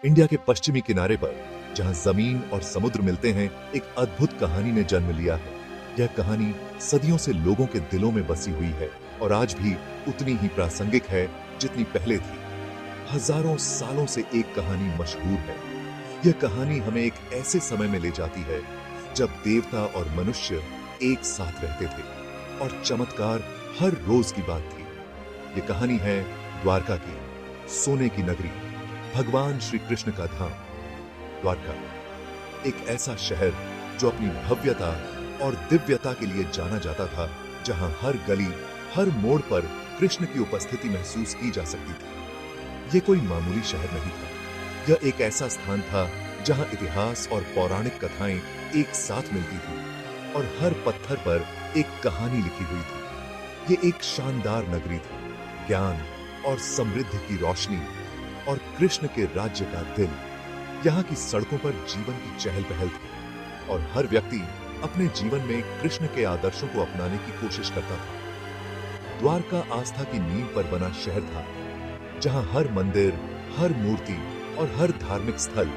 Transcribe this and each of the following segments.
India के पश्चिमी किनारे पर जहां जमीन और समुद्र मिलते हैं, एक अद्भुत कहानी ने जन्म लिया है। यह कहानी सदियों से लोगों के दिलों में बसी हुई है और आज भी उतनी ही प्रासंगिक है जितनी पहले थी। हजारों सालों से एक कहानी मशहूर है। यह कहानी हमें एक ऐसे समय में ले जाती है जब देवता और मनुष्य एक साथ रहते थे और चमत्कार हर रोज की बात थी। यह कहानी है द्वारका की, सोने की नगरी, भगवान श्री कृष्ण का धाम। द्वारका एक ऐसा शहर जो अपनी भव्यता और दिव्यता के लिए जाना जाता था, जहां हर गली, हर मोड़ पर कृष्ण की उपस्थिति महसूस की जा सकती थी। यह कोई मामूली शहर नहीं था। यह एक ऐसा स्थान था जहां इतिहास और पौराणिक कथाएं एक साथ मिलती थी और हर पत्थर पर एक कहानी लिखी हुई थी। यह एक शानदार नगरी थी, ज्ञान और समृद्धि की रोशनी और कृष्ण के राज्य का दिल। यहाँ की सड़कों पर जीवन की चहल पहल थी और हर व्यक्ति अपने जीवन में कृष्ण के आदर्शों को अपनाने की कोशिश करता था। द्वारका आस्था की नींव पर बना शहर था, जहां हर मंदिर, हर मूर्ति और हर धार्मिक स्थल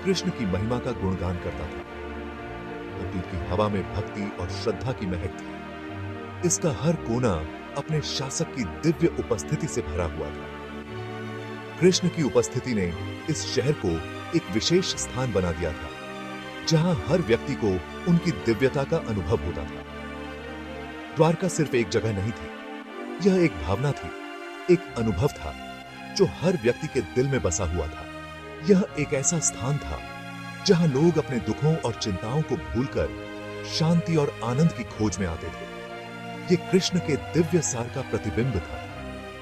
कृष्ण की महिमा का गुणगान करता था। नदी की हवा में भक्ति और श्रद्धा की महक थी। इसका हर कोना अपने शासक की दिव्य उपस्थिति से भरा हुआ था। कृष्ण की उपस्थिति ने इस शहर को एक विशेष स्थान बना दिया था, जहां हर व्यक्ति को उनकी दिव्यता का अनुभव होता था। द्वारका सिर्फ एक जगह नहीं थी, यह एक भावना थी, एक अनुभव था जो हर व्यक्ति के दिल में बसा हुआ था। यह एक ऐसा स्थान था जहां लोग अपने दुखों और चिंताओं को भूलकर शांति और आनंद की खोज में आते थे। यह कृष्ण के दिव्य सार का प्रतिबिंब था।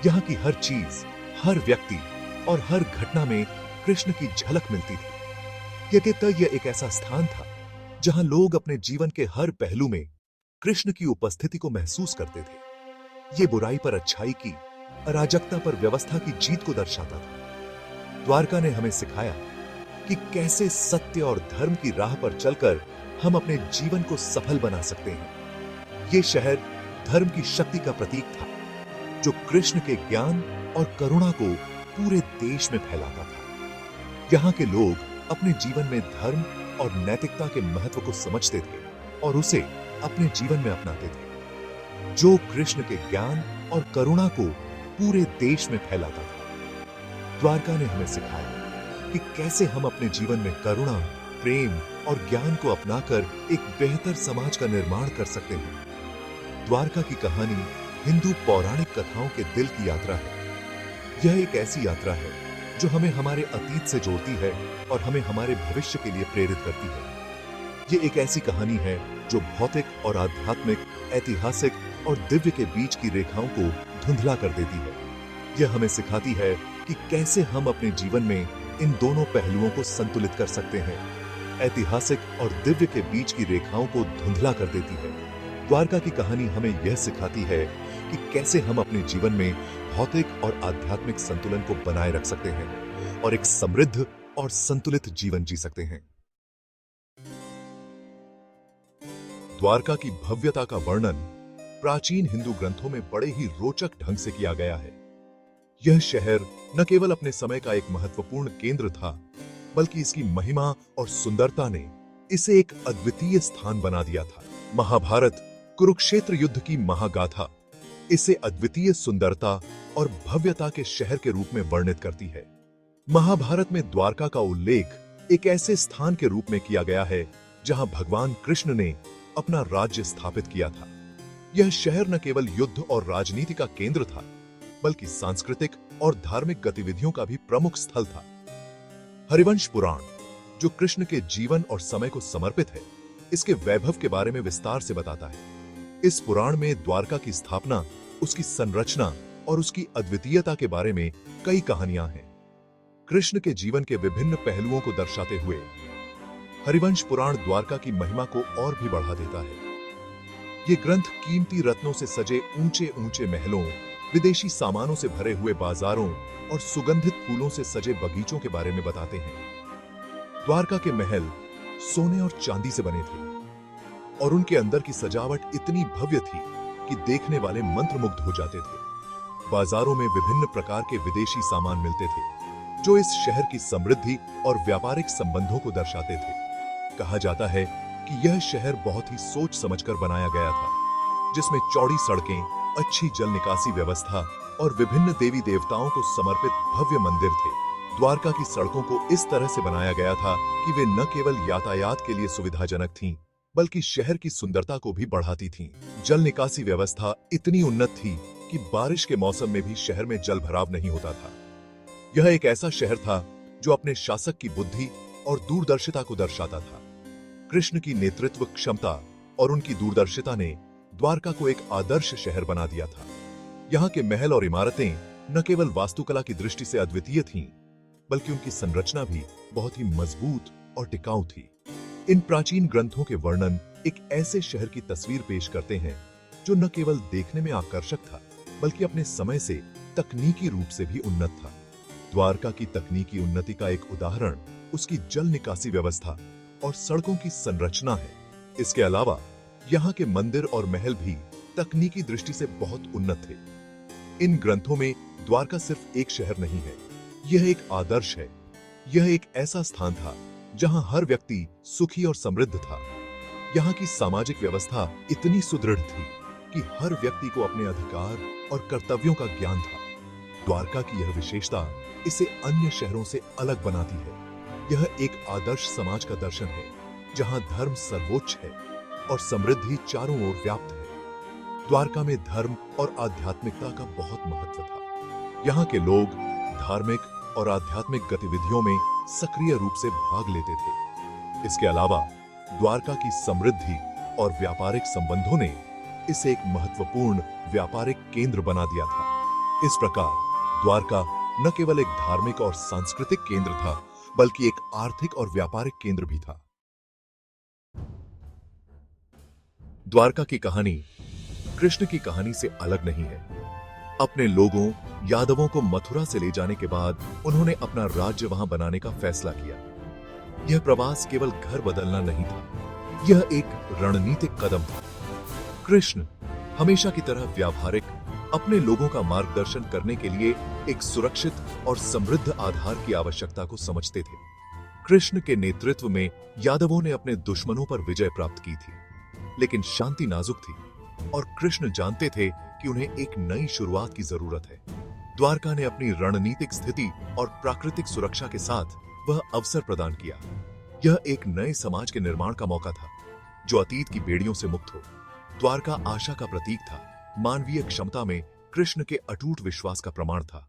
यहां की हर चीज, हर व्यक्ति और हर घटना में कृष्ण की झलक मिलती थी। यद्यपि यह एक ऐसा स्थान था जहां लोग अपने जीवन के हर पहलू में कृष्ण की उपस्थिति को महसूस करते थे। ये बुराई पर अच्छाई की, अराजकता पर व्यवस्था की जीत को दर्शाता था। द्वारका ने हमें सिखाया कि कैसे सत्य और धर्म की राह पर चलकर हम अपने जीवन को सफल बना सकते हैं। ये शहर धर्म की शक्ति का प्रतीक था, जो कृष्ण के ज्ञान और करुणा को पूरे देश में फैलाता था। यहाँ के लोग अपने जीवन में धर्म और नैतिकता के महत्व को समझते थे और उसे अपने जीवन में अपनाते थे, जो कृष्ण के ज्ञान और करुणा को पूरे देश में फैलाता था। द्वारका ने हमें सिखाया कि कैसे हम अपने जीवन में करुणा, प्रेम और ज्ञान को अपनाकर एक बेहतर समाज का निर्माण कर सकते हैं। द्वारका की कहानी हिंदू पौराणिक कथाओं के दिल की यात्रा है। यह एक ऐसी यात्रा है जो हमें हमारे अतीत से जोड़ती है और हमें हमारे भविष्य के लिए प्रेरित करती है। ये एक ऐसी कहानी है जो भौतिक और आध्यात्मिक, ऐतिहासिक और दिव्य के बीच की रेखाओं को धुंधला कर देती है। यह हमें सिखाती है कि कैसे हम अपने जीवन में इन दोनों पहलुओं को संतुलित कर सकते हैं। ऐतिहासिक और दिव्य के बीच की रेखाओं को धुंधला कर देती है। द्वारका की कहानी हमें यह सिखाती है कि कैसे हम अपने जीवन में भौतिक और आध्यात्मिक संतुलन को बनाए रख सकते हैं और एक समृद्ध और संतुलित जीवन जी सकते हैं। द्वारका की भव्यता का वर्णन प्राचीन हिंदू ग्रंथों में बड़े ही रोचक ढंग से किया गया है। यह शहर न केवल अपने समय का एक महत्वपूर्ण केंद्र था, बल्कि इसकी महिमा और सुंदरता ने इसे एक अद्वितीय स्थान बना दिया था। महाभारत, कुरुक्षेत्र युद्ध की महागाथा इसे अद्वितीय सुंदरता और भव्यता के शहर के रूप में वर्णित करती है। महाभारत में द्वारका का उल्लेख एक ऐसे स्थान के रूप में किया गया है जहां भगवान कृष्ण ने अपना राज्य स्थापित किया था। यह शहर न केवल युद्ध और राजनीति का केंद्र था, बल्कि सांस्कृतिक और धार्मिक गतिविधियों का भी प्रमुख स्थल था। हरिवंश पुराण, जो कृष्ण के जीवन और समय को समर्पित है, इसके वैभव के बारे में विस्तार से बताता है। इस पुराण में द्वारका की स्थापना, उसकी संरचना और उसकी अद्वितीयता के बारे में कई कहानियां हैं। कृष्ण के जीवन के विभिन्न पहलुओं को दर्शाते हुए हरिवंश पुराण द्वारका की महिमा को और भी बढ़ा देता है। ये ग्रंथ कीमती रत्नों से सजे ऊंचे ऊंचे महलों, विदेशी सामानों से भरे हुए बाजारों और सुगंधित फूलों से सजे बगीचों के बारे में बताते हैं। द्वारका के महल सोने और चांदी से बने थे और उनके अंदर की सजावट इतनी भव्य थी कि देखने वाले मंत्रमुग्ध हो जाते थे। बाजारों में विभिन्न प्रकार के विदेशी सामान मिलते थे, जो इस शहर की समृद्धि और व्यापारिक संबंधों को दर्शाते थे। कहा जाता है कि यह शहर बहुत ही सोच समझकर बनाया गया था, जिसमें चौड़ी सड़कें, अच्छी जल निकासी व्यवस्था और विभिन्न देवी देवताओं को समर्पित भव्य मंदिर थे। द्वारका की सड़कों को इस तरह से बनाया गया था कि वे न केवल यातायात के लिए सुविधाजनक थीं, बल्कि शहर की सुंदरता को भी बढ़ाती थीं। जल निकासी व्यवस्था इतनी उन्नत थी कि बारिश के मौसम में भी शहर में जल भराव नहीं होता था। यह एक ऐसा शहर था जो अपने शासक की बुद्धि और दूरदर्शिता को दर्शाता था। कृष्ण की नेतृत्व क्षमता और उनकी दूरदर्शिता ने द्वारका को एक आदर्श शहर बना दिया था। यहाँ के महल और इमारतें न केवल वास्तुकला की दृष्टि से अद्वितीय थीं, बल्कि उनकी संरचना भी बहुत ही मजबूत और टिकाऊ थी। इन प्राचीन ग्रंथों के वर्णन एक ऐसे शहर की तस्वीर पेश करते हैं जो न केवल देखने में आकर्षक था, बल्कि अपने समय से तकनीकी रूप से भी उन्नत था। द्वारका की तकनीकी उन्नति का एक उदाहरण उसकी जल निकासी व्यवस्था और सड़कों की संरचना है। इसके अलावा यहाँ के मंदिर और महल भी तकनीकी दृष्टि से बहुत उन्नत थे। इन ग्रंथों में द्वारका सिर्फ एक शहर नहीं है, यह एक आदर्श है। यह एक ऐसा स्थान था जहां हर व्यक्ति सुखी और समृद्ध था। यहाँ की सामाजिक व्यवस्था इतनी सुदृढ़ थी कि हर व्यक्ति को अपने अधिकार और कर्तव्यों का ज्ञान था। द्वारका की यह विशेषता इसे अन्य शहरों से अलग बनाती है। यह एक आदर्श समाज का दर्शन है, जहां धर्म सर्वोच्च है और समृद्धि चारों ओर व्याप्त है। द्वारका में धर्म और आध्यात्मिकता का बहुत महत्व था। यहाँ के लोग धार्मिक और आध्यात्मिक गतिविधियों में सक्रिय रूप से भाग लेते थे। इसके अलावा द्वारका की समृद्धि और व्यापारिक संबंधों ने इसे एक महत्वपूर्ण व्यापारिक केंद्र बना दिया था। इस प्रकार द्वारका न केवल एक धार्मिक और सांस्कृतिक केंद्र था, बल्कि एक आर्थिक और व्यापारिक केंद्र भी था। द्वारका की कहानी कृष्ण की कहानी से अलग नहीं है। अपने लोगों यादवों को मथुरा से ले जाने के बाद उन्होंने अपना राज्य वहां बनाने का फैसला किया। यह प्रवास केवल घर बदलना नहीं था, यह एक रणनीतिक कदम था। कृष्ण हमेशा की तरह व्यावहारिक, अपने लोगों का मार्गदर्शन करने के लिए एक सुरक्षित और समृद्ध आधार की आवश्यकता को समझते थे। कृष्ण के नेतृत्व में यादवों ने अपने दुश्मनों पर विजय प्राप्त की थी, लेकिन शांति नाजुक थी और कृष्ण जानते थे कि उन्हें एक नई शुरुआत की जरूरत है। द्वारका ने अपनी रणनीतिक स्थिति और प्राकृतिक सुरक्षा के साथ वह अवसर प्रदान किया। यह एक नए समाज के निर्माण का मौका था, जो अतीत की बेड़ियों से मुक्त हो। द्वारका आशा का प्रतीक था, मानवीय क्षमता में कृष्ण के अटूट विश्वास का प्रमाण था।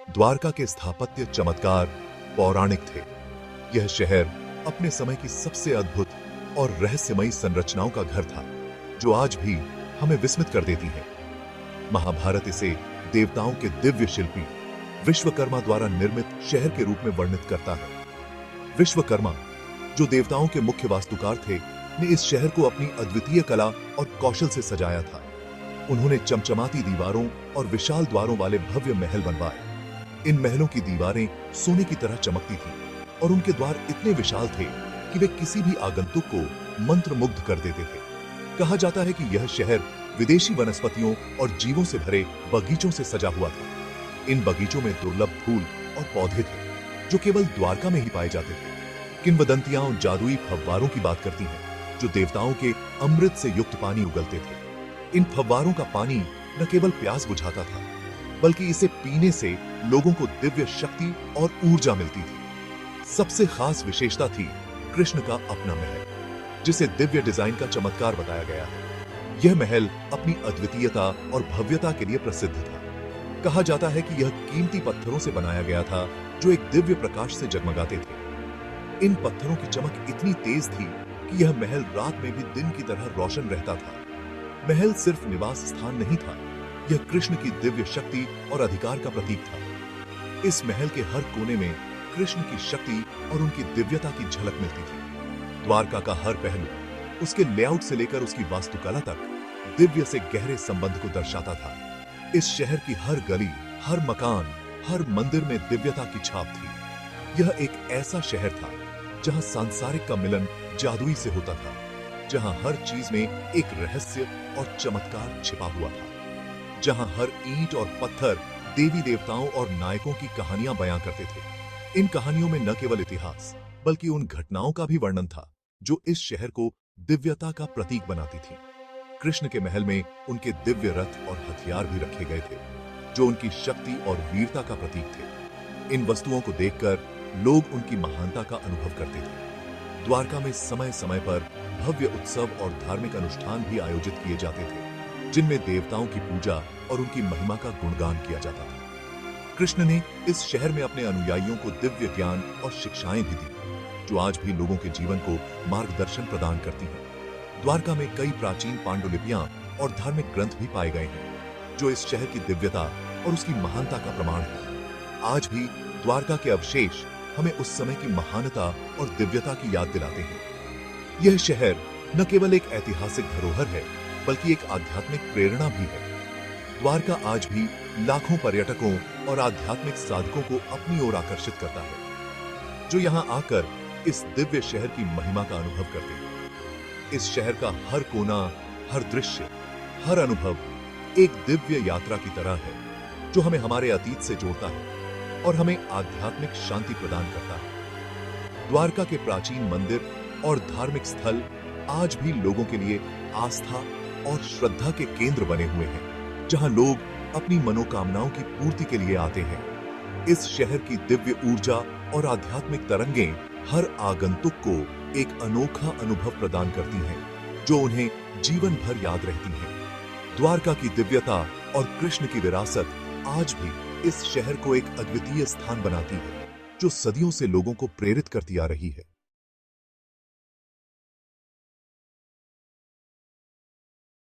द्वारका के स्थापत्य चमत्कार पौराणिक थे। यह शहर अपने समय की सबसे अद्भुत और रहस्यमयी संरचनाओं का घर था, जो आज भी हमें विस्मित कर देती है। महाभारत इसे देवताओं के दिव्य शिल्पी विश्वकर्मा द्वारा निर्मित शहर के रूप में वर्णित करता है। विश्वकर्मा, जो देवताओं के मुख्य वास्तुकार थे, ने इस शहर को अपनी अद्वितीय कला और कौशल से सजाया था। उन्होंने चमचमाती दीवारों और विशाल द्वारों वाले भव्य महल बनवाए। इन महलों की दीवारें सोने की तरह चमकती थीं और उनके द्वार इतने विशाल थे कि वे किसी भी आगंतुक को मंत्रमुग्ध कर देते थे। कहा जाता है कि यह शहर विदेशी वनस्पतियों और जीवों से भरे बगीचों से सजा हुआ था। इन बगीचों में दुर्लभ फूल और पौधे थे, जो केवल द्वारका में ही पाए जाते थे। किंवदंतियां उन जादुई फव्वारों की बात करती हैं, जो देवताओं के अमृत से युक्त पानी उगलते थे। इन फव्वारों का पानी न केवल प्यास बुझाता था, बल्कि इसे पीने से लोगों को दिव्य शक्ति और ऊर्जा मिलती थी। सबसे खास विशेषता थी कृष्ण का अपना महल, जिसे दिव्य डिजाइन का चमत्कार बताया गया है। यह महल अपनी अद्वितीयता और भव्यता के लिए प्रसिद्ध था। कहा जाता है कि यह कीमती पत्थरों से बनाया गया था, जो एक दिव्य प्रकाश से जगमगाते थे। इन पत्थरों की चमक इतनी तेज थी कि यह महल रात में भी दिन की तरह रोशन रहता था। महल सिर्फ निवास स्थान नहीं था, यह कृष्ण की दिव्य शक्ति और अधिकार का प्रतीक था। इस महल के हर कोने में कृष्ण की शक्ति और उनकी दिव्यता की झलक मिलती थी। द्वारका का हर पहलू, उसके लेआउट से लेकर उसकी वास्तुकला तक, दिव्य से गहरे संबंध को दर्शाता था। इस शहर की हर गली, हर मकान, हर मंदिर में दिव्यता की छाप थी। यह एक ऐसा शहर था जहां सांसारिक का मिलन जादुई से होता था, जहां हर चीज में एक रहस्य और चमत्कार छिपा हुआ था, जहां हर ईंट और पत्थर देवी देवताओं और नायकों की कहानियां बयां करते थे। इन कहानियों में न केवल इतिहास बल्कि उन घटनाओं का भी वर्णन था जो इस शहर को दिव्यता का प्रतीक बनाती थी। कृष्ण के महल में उनके दिव्य रथ और हथियार भी रखे गए थे जो उनकी शक्ति और वीरता का प्रतीक थे। इन वस्तुओं को देखकर लोग उनकी महानता का अनुभव करते थे। द्वारका में समय समय पर भव्य उत्सव और धार्मिक अनुष्ठान भी आयोजित किए जाते थे जिनमें देवताओं की पूजा और उनकी महिमा का गुणगान किया जाता था। कृष्ण ने इस शहर में अपने अनुयायियों को दिव्य ज्ञान और शिक्षाएं भी दी जो आज भी लोगों के जीवन को मार्गदर्शन प्रदान करती हैं। द्वारका में कई प्राचीन पांडुलिपियां और धार्मिक ग्रंथ भी पाए गए हैं जो इस शहर की दिव्यता और उसकी महानता का प्रमाण है। आज भी द्वारका के अवशेष हमें उस समय की महानता और दिव्यता की याद दिलाते हैं। यह शहर न केवल एक ऐतिहासिक धरोहर है बल्कि एक आध्यात्मिक प्रेरणा भी है। द्वारका आज भी लाखों पर्यटकों और आध्यात्मिक साधकों को अपनी ओर आकर्षित करता है जो यहाँ आकर इस दिव्य शहर की महिमा का अनुभव करते हैं। इस शहर का हर कोना, हर दृश्य, हर अनुभव एक दिव्य यात्रा की तरह है जो हमें हमारे अतीत से जोड़ता है और हमें आध्यात्मिक शांति प्रदान करता है। द्वारका के प्राचीन मंदिर और धार्मिक स्थल आज भी लोगों के लिए आस्था और श्रद्धा के केंद्र बने हुए हैं जहां लोग अपनी मनोकामनाओं की पूर्ति के लिए आते हैं। इस शहर की दिव्य ऊर्जा और आध्यात्मिक तरंगें हर आगंतुक को एक अनोखा अनुभव प्रदान करती हैं जो उन्हें जीवन भर याद रहती हैं। द्वारका की दिव्यता और कृष्ण की विरासत आज भी इस शहर को एक अद्वितीय स्थान बनाती है जो सदियों से लोगों को प्रेरित करती आ रही है।